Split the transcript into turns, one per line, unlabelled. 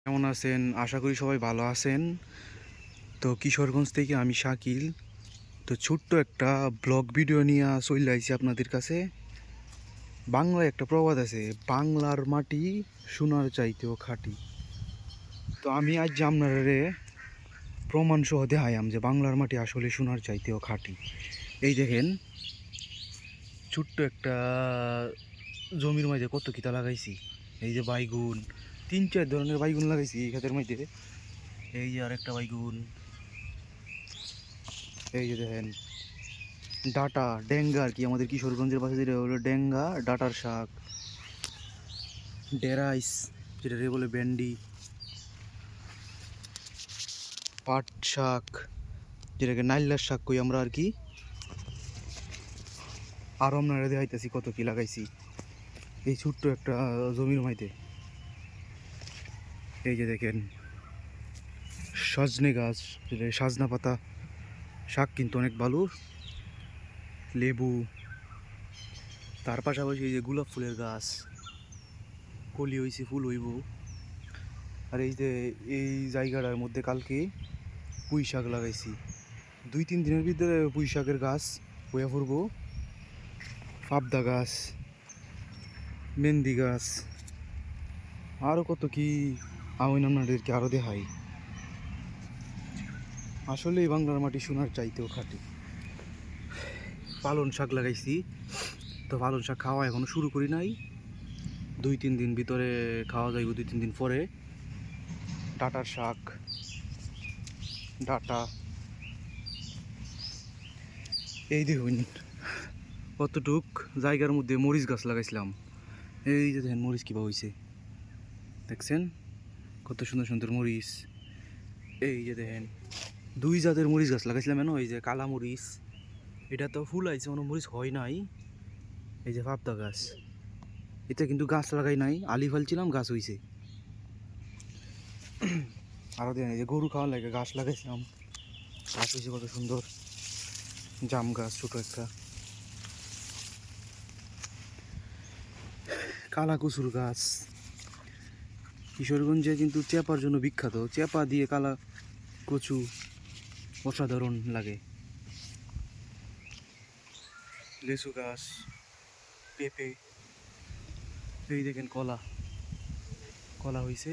কেমন আছেন? আশা করি সবাই ভালো আছেন। তো কিশোরগঞ্জ থেকে আমি শাকিল। তো ছোট্ট একটা ব্লগ ভিডিও নিয়ে চলে আইছি আপনাদের কাছে। বাংলায় একটা প্রবাদ আছে, বাংলার মাটি সোনার চাইতেও খাঁটি। তো আমি আজ আপনারে প্রমাণ সহ দেখাইলাম যে বাংলার মাটি আসলে সোনার চাইতেও খাঁটি। এই দেখেন, ছোট্ট একটা জমির মধ্যে কত কিতা লাগাইছি। এই যে বাইগুন, 3-4 ধরনের বাইগুন লাগাইছি এই ক্ষেতের মধ্যে। এই যে আরেকটা বাইগুন, এই যে দেখেন ডাটা ডেঙ্গা, আর কি আমাদের কিশোরগঞ্জের পাশে যেটা হলো ডেঙ্গা, ডাটার শাক, ডেরাইস যেটা বলে ভেন্ডি, পাট শাক যেটাকে নাইলার শাক কই আমরা আর কি। আরও আপনারা দেখাইতেছি কত কি লাগাইছি এই ছোট্ট একটা জমির মধ্যে। এই যে দেখেন সজনে গাছ, যেটা সাজনা পাতা শাক কিন্তু অনেক ভালো, লেবু, তার পাশাপাশি এই যে গোলাপ ফুলের গাছ, কলি হইছে, ফুল হইব। আর এই যে এই জায়গাটার মধ্যে কালকে পুঁই শাক লাগাইছি, 2-3 দিনের ভিতরে পুঁই শাকের গাছ হয়ে পড়বো। পাবদা গাছ, মেহেন্দি গাছ, আরও কত কি আমি আপনাদেরকে আরও দেখাই। আসলে এই বাংলার মাটি সোনার চাইতেও খাঁটি। পালন শাক লাগাইছি, তো পালন শাক খাওয়া এখনো শুরু করি নাই, 2-3 দিন ভিতরে খাওয়া যাইব, 2-3 দিন পরে। ডাটার শাক, ডাটা, এই দেখুন কতটুক জায়গার মধ্যে মরিচ গাছ লাগাইছিলাম। এই যে দেখেন মরিচ কিবা হয়েছে, দেখছেন কত সুন্দর সুন্দর মরিচ। এই যে দেখেন 2 জাতের মরিচ গাছ লাগাইছিলাম, এই যে কালা মরিচ, এটা তো ফুল আইছে, কোনো মরিচ হয় নাই। এই যে পাবদা গাছ, এটা কিন্তু গাছ লাগাই নাই, আলি ফালছিলাম, গাছ হইছে। আরও দেখেন এই যে গরু খাওয়ার লাগে গাছ লাগাইছিলাম, গাছ হয়েছে কত সুন্দর। জাম গাছ ছোট একটা, কালা কচুর গাছ। কিশোরগঞ্জে কিন্তু চেপার জন্য বিখ্যাত, চেপা দিয়ে কালা কচু অসাধারণ লাগে। লেচু গাছ, পেঁপে, এই দেখেন কলা, কলা হয়েছে।